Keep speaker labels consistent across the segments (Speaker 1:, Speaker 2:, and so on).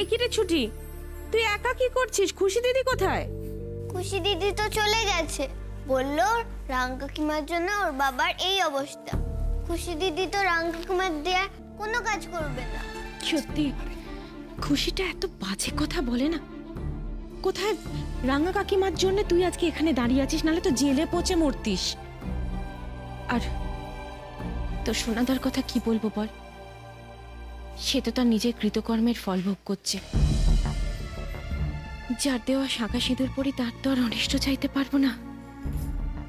Speaker 1: কি রে ছুটি, তুই একা কি করছিস? খুশি দিদি কোথায়?
Speaker 2: খুশি দিদি তো চলে গেছে, বললো রাং কাকিমার জন্য ওর বাবার এই অবস্থা। খুশি দিদি তো রাং কাকিমার দিয়ে কোনো কাজ করবে না।
Speaker 1: সত্যি খুশিটা এত বাজে কথা বলে না। কোথায় রাঙা কাকিমার জন্য তুই আজকে এখানে দাঁড়িয়ে আছিস, নাহলে তো জেলে পচে মরতিস। আর তো সোনাদার কথা কি বলবো বল, সে তো তার নিজের কৃতকর্মের ফল ভোগ করছে। যার দেওয়া শাঁখা সিঁদুর পরি তার তো আর অনিষ্ট চাইতে পারবো না।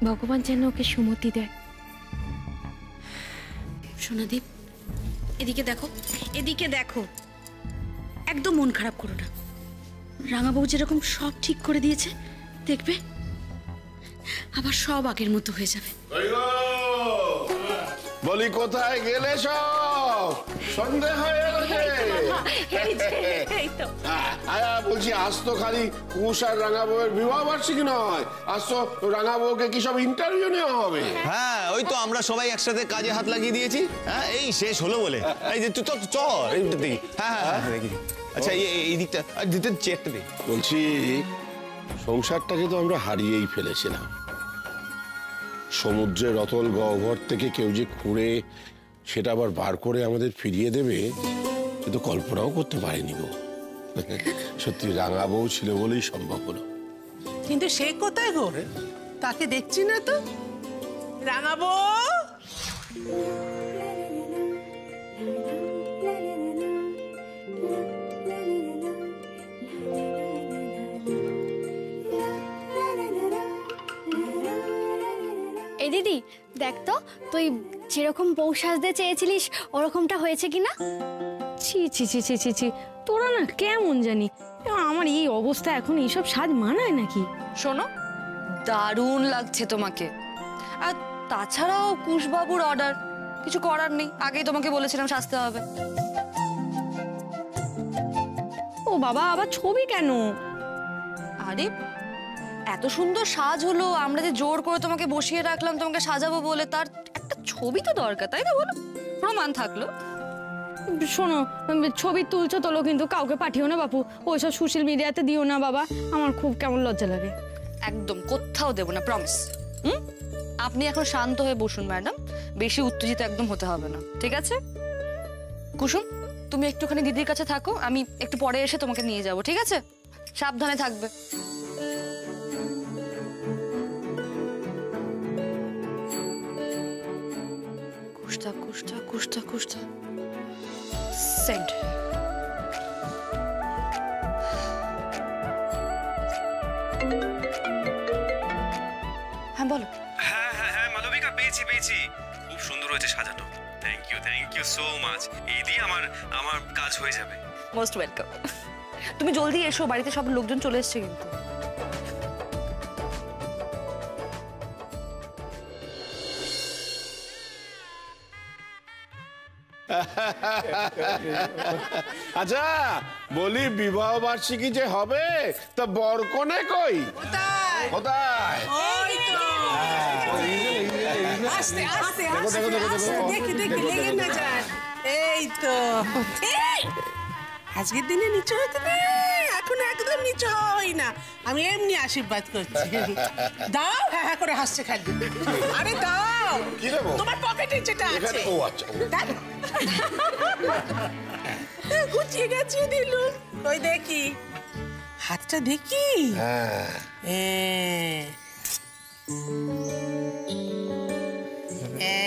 Speaker 1: ভগবান যেন ওকে সুমতি দেয়।
Speaker 3: সোনাদীপ, এদিকে দেখো, এদিকে দেখো, একদম মন খারাপ করো না। রাঙাবাবু যেরকম সব ঠিক করে দিয়েছে, দেখবে আবার সব আগের মতো হয়ে যাবে।
Speaker 4: বলি কোথায় গেলে সব? সন্দেহ হয়ে গেছে। বলছি আজ তো খালি কুশ আর রাঙাবউয়ের বিবাহ বার্ষিকী নয়, আজ তো রাঙাবউকে কি সব ইন্টারভিউ নেওয়া হবে।
Speaker 5: হ্যাঁ, ওই তো আমরা সবাই একসাথে কাজে হাত লাগিয়ে দিয়েছি। হ্যাঁ, এই শেষ হলো বলে। এই যে তুই তো চ এইটা দেখি। হ্যাঁ হ্যাঁ দেখি। আচ্ছা এই দিকটা আর দিতে চেয়ারটা দে।
Speaker 4: বলছি সংসারটাকে তো আমরা হারিয়েই ফেলেছিলাম। সমুদ্রের অতল গহ্বর থেকে কেউ যে খুঁড়ে সেটা আবার বার করে আমাদের ফিরিয়ে দেবে, কিন্তু কল্পনাও করতে পারিনি গো। সত্যি রাঙাবউ ছিল বলেই সম্ভব হলো।
Speaker 6: কিন্তু সে কোথায় গো? তাকে দেখছি না তো। রাঙাবউ,
Speaker 2: এই দিদি দেখ তো, তুই যেরকম বউ সাজতে চেয়েছিলিস ওরকমটা হয়েছে কিনা?
Speaker 1: ছি ছি ছি ছি ছি ছি, তোরা না কেমন জানি, আমার এই অবস্থা এখন এইসব সাজ মানায় নাকি?
Speaker 3: শোনো, দারুণ লাগছে তোমাকে। আর তাছাড়াও কুশবাবুর অর্ডার, কিছু করার নেই। আগেই তোমাকে বলেছিলাম সাজতে হবে।
Speaker 1: ও বাবা, আবার ছবি কেন?
Speaker 3: আরে এত সুন্দর সাজ হলো, আমরা যে জোর করে তোমাকে বসিয়ে রাখলাম তোমাকে সাজাবো বলে, তার একটা ছবি তো দরকার, তাই না বলো? প্রমাণ থাকলো।
Speaker 1: শোনো, ছবি তুলছো তোলো, কিন্তু কাউকে পাঠিও না বাপু, ওইসব সোশ্যাল মিডিয়াতে দিও না বাবা, আমার খুব কেমন লজ্জা লাগে।
Speaker 3: একদম কোথাও দেবো না, প্রমিস। আপনি এখন শান্ত হয়ে বসুন ম্যাডাম, বেশি উত্তেজিত একদম হতে হবে না, ঠিক আছে? কুসুম, তুমি একটুখানি দিদির কাছে থাকো, আমি একটু পরে এসে তোমাকে নিয়ে যাব, ঠিক আছে? সাবধানে থাকবে। কুষ্টা কুষ্টা কুষ্টা কুষ্টা সেন্ট। হ্যাঁ বলো।
Speaker 7: হ্যাঁ হ্যাঁ হ্যাঁ মালবিকা, পেয়েছি পেয়েছি, খুব সুন্দর হয়েছে সাজানো। Thank you so much. এই দিয়ে আমার কাজ হয়ে যাবে।
Speaker 3: Most welcome. তুমি জলদি এসো, বাড়িতে সব লোকজন চলে এসছে কিন্তু।
Speaker 4: আচ্ছা বলি, বিবাহ বার্ষিকী যে হবে তা বরকনে কই? কোথায়?
Speaker 6: আস্তে আস্তে দেখি দেখি, লেগে না যায়। এই তো আজকের দিনে নিচু হতে নেই, এখন একদম নিচু হই না, আমি এমনি আশীর্বাদ করছি। দাও, হ্যাঁ হ্যাঁ করে হাসছে খালি। আরে দাও,
Speaker 4: কি দেবো?
Speaker 6: তোমার পকেটে যেটা আছে।
Speaker 4: ও আচ্ছা,
Speaker 6: গুছিয়ে গেছিয়ে দিলুম। ওই দেখি হাতটা দেখি।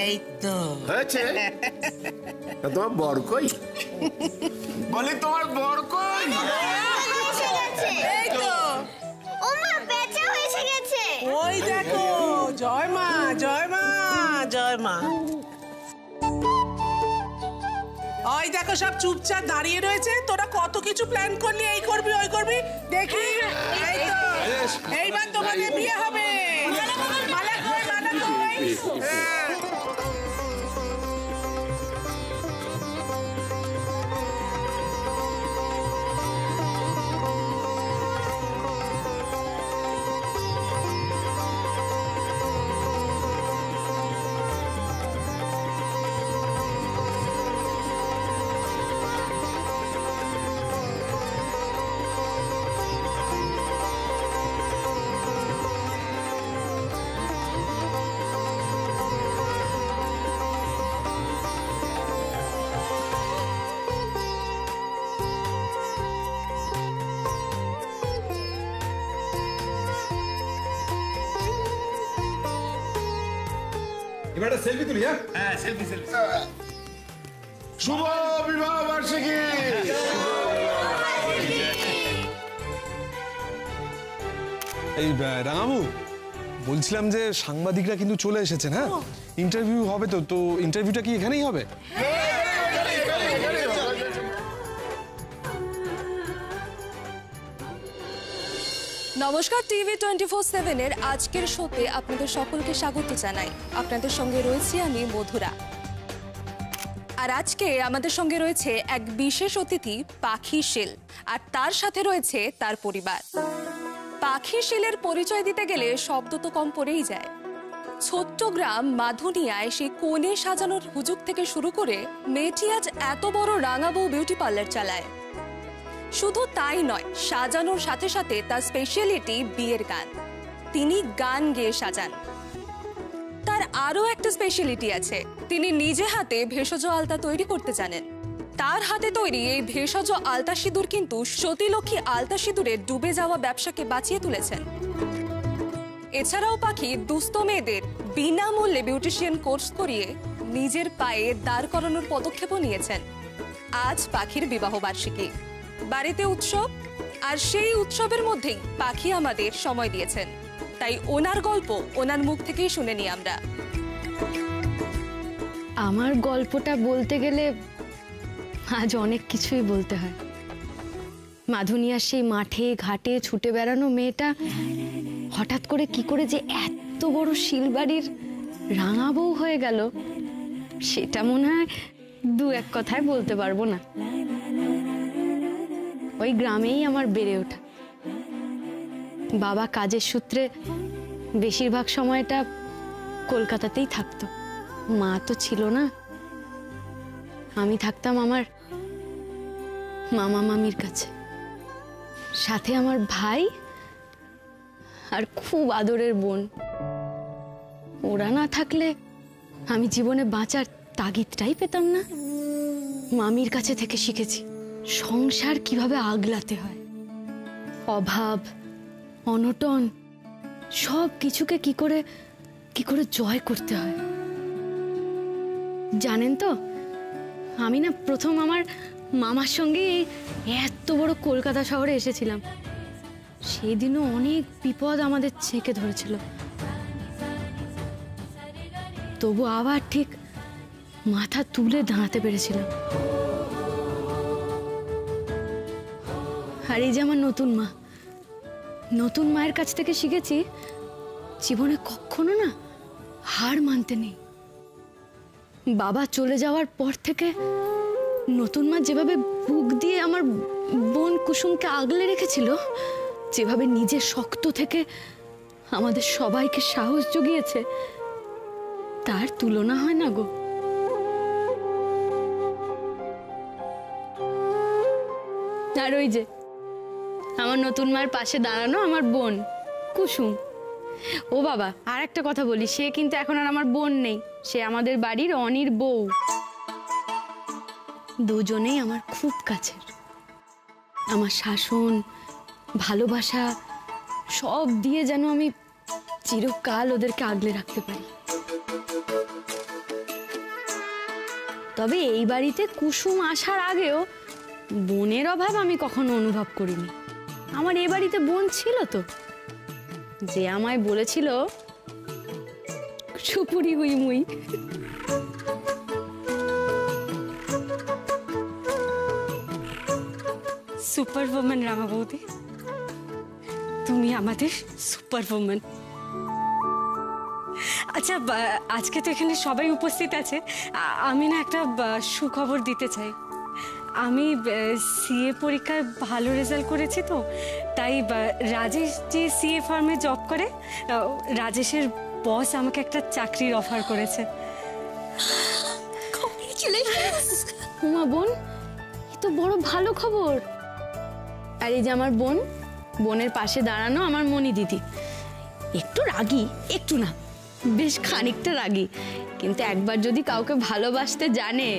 Speaker 6: এই তো
Speaker 4: হয়েছে। তোমার বর কই? বলি তোমার বর কই?
Speaker 6: এই তো,
Speaker 2: ও মা, বেচা হয়ে গেছে।
Speaker 6: ওই দেখো, জয় মা জয় মা জয় মা। ওই দেখো সব চুপচাপ দাঁড়িয়ে রয়েছে, তোরা কত কিছু প্ল্যান করলি, এই করবি ওই করবি, দেখি। এই তো, এইবার তোমাদের বিয়ে হবে। মালা কই, মালা কই?
Speaker 8: এবার একটা সেলফি তুলি। হ্যাঁ সেলফি।
Speaker 4: শুভ বিবাহ বার্ষিকী।
Speaker 8: এই রাঙাবু, বলছিলাম যে সাংবাদিকরা কিন্তু চলে এসেছেন। হ্যাঁ, ইন্টারভিউ হবে তো ইন্টারভিউটা কি এখানেই হবে?
Speaker 9: নমস্কার, টিভি 24/7-এর আজকের শোতে আপনাদের সকলকে স্বাগত জানাই। আপনাদের সঙ্গে রয়েছি আমি মধুরা। আর আজকে আমাদের সঙ্গে রয়েছে এক বিশেষ অতিথি পাখি শীল, আর তার সাথে রয়েছে তার পরিবার। পাখি শীলের পরিচয় দিতে গেলে শব্দ তো কম পড়েই যায়। ছোট্ট গ্রাম মাধুনিয়ায় সেই কোণে সাজানোর হুজুগ থেকে শুরু করে মেয়েটি আজ এত বড় রাঙাবউ বিউটি পার্লার চালায়। শুধু তাই নয়, সাজানোর সাথে সাথে তার স্পেশালিটি বিয়ের গান। তিনি গান গেয়ে সাজান। তার আরো একটা স্পেশালিটি আছে, তিনি নিজে হাতে ভেষজ আলতা তৈরি করতে জানেন। তার হাতে তৈরি এই ভেষজ আলতা সিঁদুর কিন্তু সতীলক্ষ্মী আলতা সিঁদুরে ডুবে যাওয়া ব্যবসাকে বাঁচিয়ে তুলেছেন। এছাড়াও পাখি দুস্থ মেয়েদের বিনামূল্যে বিউটিশিয়ান কোর্স করিয়ে নিজের পায়ে দাঁড় করানোর পদক্ষেপও নিয়েছেন। আজ পাখির বিবাহ বার্ষিকী, বাড়িতে উৎসব, আর সেই উৎসবের মধ্যেই পাখি আমাদের সময় দিয়েছেন। তাই ওনার গল্প ওনার মুখ থেকেই শুনে নিই আমরা।
Speaker 10: আমার গল্পটা বলতে গেলে আজ অনেক কিছুই বলতে হয়। মাধুনিয়ার সেই মাঠে ঘাটে ছুটে বেড়ানো মেয়েটা হঠাৎ করে কি করে যে এত বড় শিলবাড়ির রাঙাবউ হয়ে গেল, সেটা মনে হয় দু এক কথায় বলতে পারবো না। ওই গ্রামেই আমার বেড়ে ওঠা। বাবা কাজের সূত্রে বেশিরভাগ সময়টা কলকাতাতেই থাকতো। মা তো ছিল না। আমি থাকতাম আমার মামা মামির কাছে, সাথে আমার ভাই আর খুব আদরের বোন। ওরা না থাকলে আমি জীবনে বাঁচার তাগিদটাই পেতাম না। মামির কাছে থেকে শিখেছি সংসার কিভাবে আগলাতে হয়। অভাব, অনটন সব কিছুকে কি করে জয় করতে হয়। জানেন তো, আমি না প্রথম আমার মামার সঙ্গে এত বড় কলকাতা শহরে এসেছিলাম। সেদিনও অনেক বিপদ আমাদের ছেঁকে ধরেছিল, তবু আবার ঠিক মাথা তুলে দাঁড়াতে পেরেছিলাম। আর এই যে আমার নতুন মায়ের কাছ থেকে শিখেছি জীবনে কখনো না হার মানতে নেই। বাবা চলে যাওয়ার পর থেকে নতুন মা যেভাবে বুক দিয়ে আমার বোন কুসুমকে আগলে রেখেছিল, যেভাবে নিজের শক্ত থেকে আমাদের সবাইকে সাহস জুগিয়েছে, তার তুলনা হয় না গো। আর ওই যে আমার নতুন মায়ের পাশে দাঁড়ানো আমার বোন কুসুম। ও বাবা, আর একটা কথা বলি, সে কিন্তু এখন আর আমার বোন নেই, সে আমাদের বাড়ির অনির বউ। দুজনেই আমার খুব কাছের। আমার শাসন, ভালোবাসা সব দিয়ে যেন আমি চিরকাল ওদেরকে আগলে রাখতে পারি। তবে এই বাড়িতে কুসুম আসার আগেও বোনের অভাব আমি কখনো অনুভব করিনি। আমার এ বাড়িতে বোন ছিল তো, যে আমায় বলেছিল সুপুরি হুই মুই।
Speaker 1: সুপার ওম্যান রাঙা বৌদি, তুমি আমাদের সুপার ওম্যান। আচ্ছা, আজকে তো এখানে সবাই উপস্থিত আছে, আমি না একটা সুখবর দিতে চাই। আমি সিএ পরীক্ষায় ভালো রেজাল্ট করেছি তো, তাই রাজেশ যে সিএ ফার্মে জব করে, রাজেশের বস আমাকে একটা চাকরির অফার করেছে।
Speaker 10: উমা বোন, এ তো বড় ভালো খবর। আর এই যে আমার বোনের পাশে দাঁড়ানো আমার মনি দিদি, একটু রাগী, একটু না বেশ খানিকটা রাগী, কিন্তু একবার যদি কাউকে ভালোবাসতে জানে,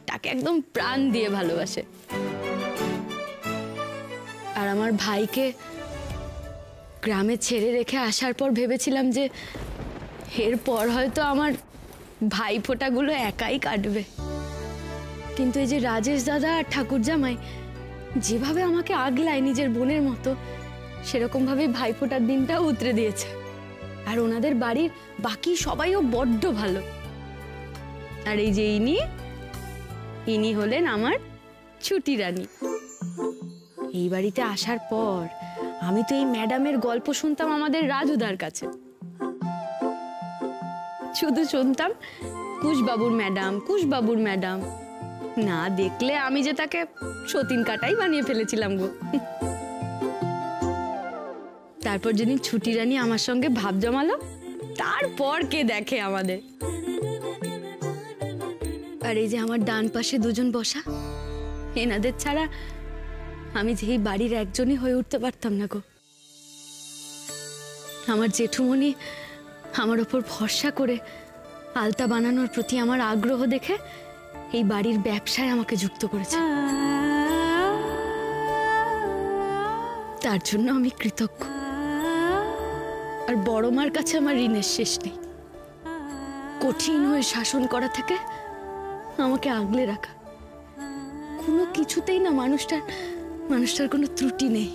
Speaker 10: তাকে একদম প্রাণ দিয়ে ভালোবাসে। আর আমার ভাইকে গ্রামে ছেড়ে রেখে আসার পর ভেবেছিলাম যে এরপর হয়তো আমার ভাইফোঁটাগুলো একাই কাটবে। কিন্তু এই যে রাজেশ দাদা আর ঠাকুর জামাই যেভাবে আমাকে আগলায় নিজের বোনের মতো, সেরকম ভাবে ভাইফোঁটার দিনটাও উতরে দিয়েছে। আর ওনাদের বাড়ির বাকি সবাইও বড্ড ভালো। আর এই যে ইনি হলেন আমার ছুটি রানী। এই বাড়িতে আসার পর আমি তো এই ম্যাডামের গল্প শুনতাম আমাদের রাজুদার কাছে। শুধু শুনতাম কুশবাবুর ম্যাডাম, না দেখলে আমি যে তাকে সতীন কাটাই বানিয়ে ফেলেছিলাম গো। তারপর যেদিন ছুটি রানী আমার সঙ্গে ভাব জমালো, তারপর কে দেখে আমাদের। আর এই যে আমার ডান পাশে দুজন বসা, এনাদের ছাড়া আমি যে এই বাড়ির একজনই হয়ে উঠতে পারতাম না গো। আমার জেঠুমণি আমার ওপর ভরসা করে আলতা বানানোর প্রতি আমার আগ্রহ দেখে এই বাড়ির ব্যবসায় আমাকে যুক্ত করেছে। তার জন্য আমি কৃতজ্ঞ। আর বড় মার কাছে আমার ঋণের শেষ নেই। কঠিন হয়ে শাসন করা থেকে আমাকে আগলে রাখা, কোনো কিছুতেই না মানুষটার কোনো ত্রুটি নেই।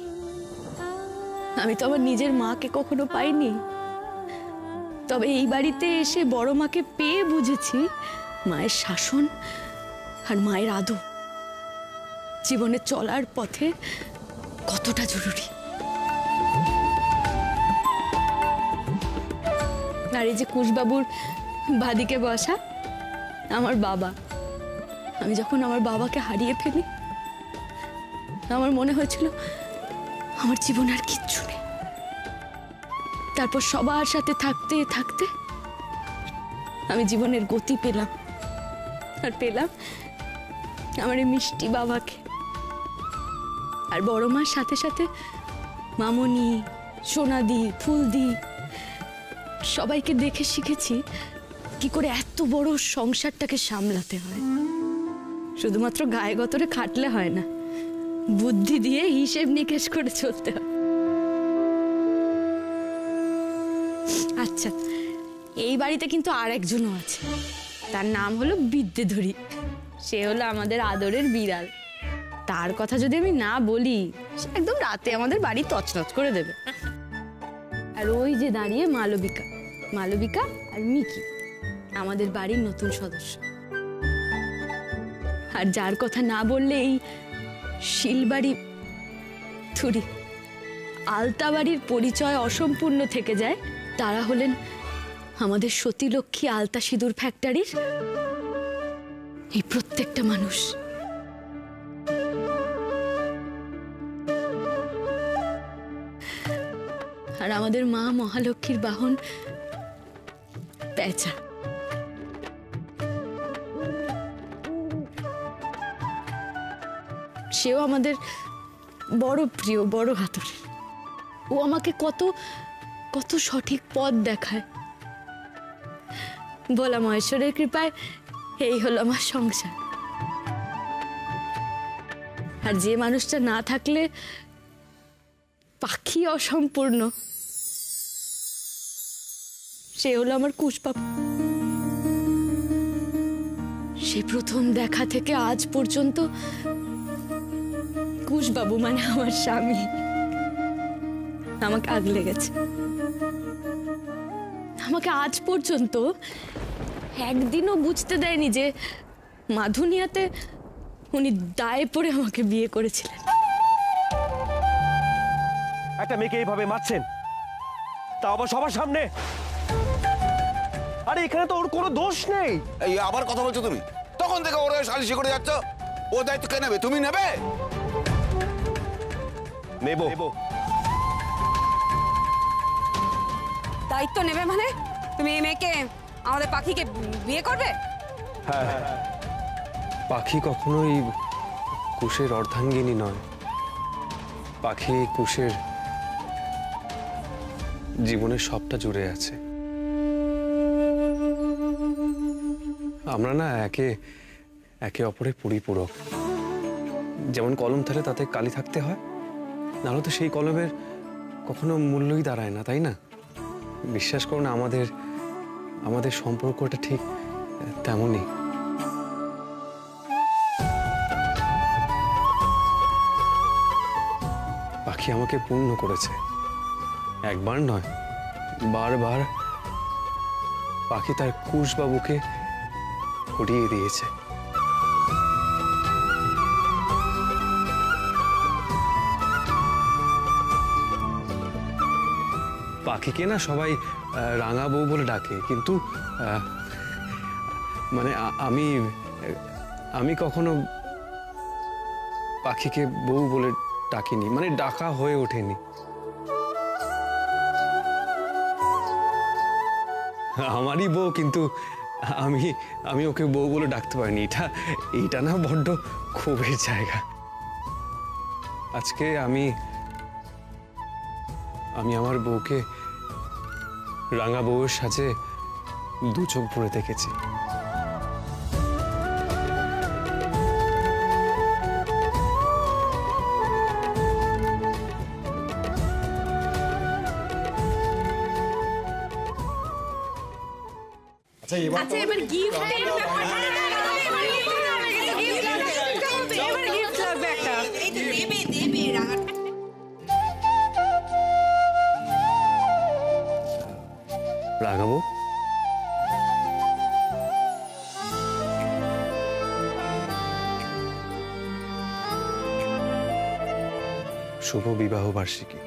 Speaker 10: আমি তো আমার নিজের মাকে কখনো পাইনি, তবে এই বাড়িতে এসে বড় মাকে পেয়ে বুঝেছি মায়ের শাসন আর মায়ের আদর জীবনে চলার পথে কতটা জরুরি। আর এই যে কুশবাবুর বাদিকে বসা আমার বাবা, আমি যখন আমার বাবাকে হারিয়ে ফেলি আমার মনে হয়েছিল আমার জীবন আর কিচ্ছু নেই। তারপর সবার সাথে থাকতে থাকতে আমি জীবনের গতি পেলাম, আর পেলাম আমার এই মিষ্টি বাবাকে। আর বড় মার সাথে সাথে মামনি, সোনাদি, ফুলদি সবাইকে দেখে শিখেছি কি করে এত বড় সংসারটাকে সামলাতে হয়। শুধুমাত্র গায়ে গতরে খাটলে হয় না, বুদ্ধি দিয়ে হিসেব নিকেশ করে চলতে হয়। আচ্ছা, এই বাড়িতে কিন্তু আর একজনও আছে, তার নাম হলো বিদ্যেধরী। সে হলো আমাদের আদরের বিড়াল। তার কথা যদি আমি না বলি সে একদম রাতে আমাদের বাড়ি তছনছ করে দেবে। আর ওই যে দাঁড়িয়ে মালবিকা আর মিকি, আমাদের বাড়ির নতুন সদস্য। আর যার কথা না বললে এই শিলবাড়ি আলতা বাড়ির পরিচয় অসম্পূর্ণ থেকে যায়, তারা হলেন আমাদের সতীলক্ষ্মী আলতা সিঁদুর ফ্যাক্টরির এই প্রত্যেকটা মানুষ। আর আমাদের মা মহালক্ষ্মীর বাহন পেঁচা। সেও আমাদের বড় প্রিয়, বড় হাতুড়ি। ও আমাকে কত কত সঠিক পথ দেখায়। ভোলা মহেশ্বরের কৃপায় এই হলো আমার সংসার। আর যে মানুষটা না থাকলে পাখি অসম্পূর্ণ, সে হলো আমার কুশবাবু। সে প্রথম দেখা থেকে আজ পর্যন্ত কুশবাবু মানে আমার স্বামী আমাকে আগলে গেছে। আমাকে আজ পর্যন্ত একদিনও বুঝতে দেয়নি যে মাধুনিয়াতে উনি দায়ে পড়ে আমাকে বিয়ে করেছিলেন।
Speaker 11: একটা মেয়েকে এইভাবে মারছেন, তা আবার সবার সামনে। আরে এখানে তো ওর কোনো দোষ নেই।
Speaker 12: এই আবার কথা বলছো তুমি? তখন থেকে ওরা সালিশি করে যাচ্ছ। ও দায়িত্ব কে নেবে? তুমি নেবে?
Speaker 11: নেব।
Speaker 13: দায়িত্ব নেবে মানে? তুমি এই মেয়েকে, আমাদের পাখিকে বিয়ে করবে?
Speaker 8: হ্যাঁ, পাখি কখনোই কুশের অর্ধাঙ্গিনী নয়। পাখি কুশের জীবনের সবটা জুড়ে আছে। আমরা না একে অপরের পরিপূরক। যেমন কলম থাকলে তাতে কালি থাকতে হয়, নাহলে তো সেই কলমের কখনো মূল্যই দাঁড়ায় না, তাই না? বিশ্বাস করো না, আমাদের সম্পর্কটা ঠিক তেমনই। পাখি আমাকে পূর্ণ করেছে, একবার নয় বারবার। পাখি তার কুশবাবুকে উড়িয়ে দিয়েছে। পাখিকে না সবাই রাঙা বউ বলে ডাকে, কিন্তু মানে আমি কখনো পাখিকে বউ বলে ডাকিনি, মানে ডাকা হয়ে ওঠেনি। আমারই বউ, কিন্তু আমি ওকে বউ বলে ডাকতে পারিনি। এইটা না বড্ড ক্ষোভের জায়গা। আজকে আমি আমার বউকে রাঙা বউয়ের সাথে দু চোখ ভরে দেখেছি।
Speaker 1: আচ্ছা এবার গিফট
Speaker 8: রাঙাবো, শুভ বিবাহ বার্ষিকী।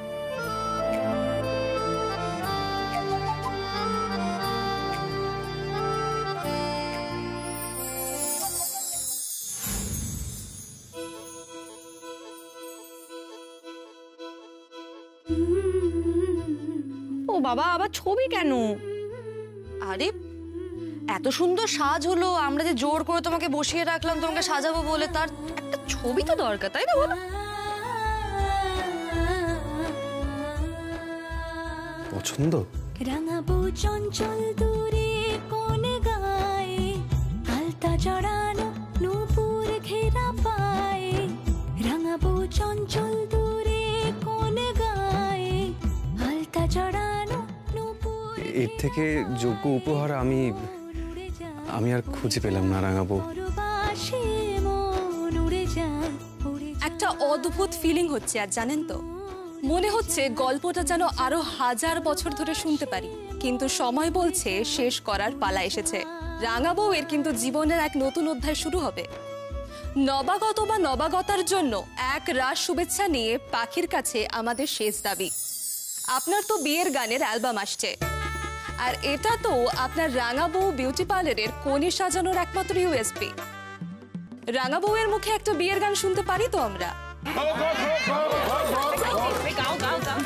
Speaker 1: ও বাবা, আবার ছবি কেন?
Speaker 3: আরে এত সুন্দর সাজ হলো, আমরা যে জোর করে তোমাকে বসিয়ে রাখলাম তোমাকে সাজাবো বলে, তার একটা ছবি তো দরকার, তাই না বলো?
Speaker 8: পছন্দ?
Speaker 14: রাঙাবো চঞ্চল দূরে কোন গায়ে, আলতা জড়ানো নূপুর ঘেরা পায়ে। রাঙাবো চঞ্চল দূরে কোন গায়ে, আলতা জড়ানো নূপুর।
Speaker 8: এর থেকে যোগ্য উপহার আমি আর খুঁজে পেলাম না রাঙাবো।
Speaker 9: একটা অদ্ভুত ফিলিং হচ্ছে, আর জানেন তো, মনে হচ্ছে গল্পটা যেন আরো 1000 বছর ধরে শুনতে পারি, কিন্তু সময় বলছে শেষ করার পালা এসেছে। রাঙা বউয়ের কিন্তু জীবনের এক নতুন অধ্যায় শুরু হবে। নবাগত বা নবাগতার জন্য এক রাশ শুভেচ্ছা নিয়ে পাখির কাছে আমাদের শেষ দাবি। আপনার তো বিয়ের গানের অ্যালবাম আসছে, আর এটা তো আপনার রাঙা বউ বিউটি পার্লারের কোণে সাজানোর একমাত্র ইউএসপি। রাঙা বউয়ের মুখে একটা বিয়ের গান শুনতে পারি তো আমরা?
Speaker 1: গাও গাও গাও।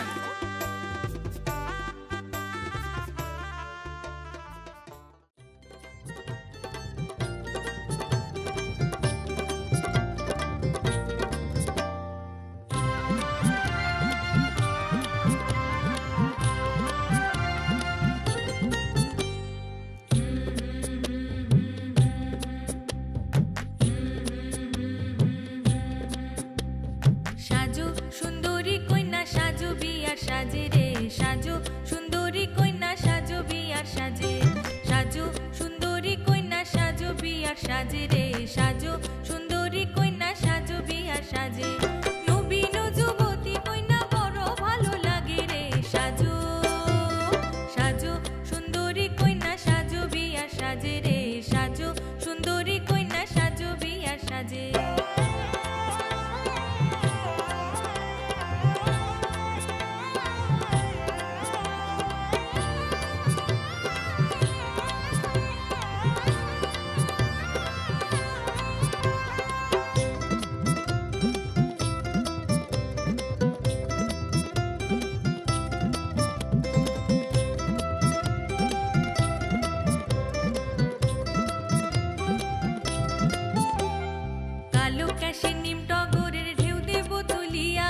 Speaker 14: সাজো সুন্দরী কন্যা সাজো বিয়ার সাজে রে, সাজো সুন্দরী কন্যা সাজো বিয়ার সাজে। সাজো সুন্দরী কন্যা সাজো বিয়ার সাজে রে, সাজো সুন্দরী কন্যা সাজো বিয়ার সাজে। নবীন যুবতী কন্যা বড় ভালো লাগে রে, সাজো সাজো সুন্দরী কন্যা সাজো বিয়ার সাজে রে, সাজো সুন্দরী কন্যা সাজো বিয়ার সাজে। কালো ক্যাশে নিম টগরের ঢেউ দেব তুলিয়া।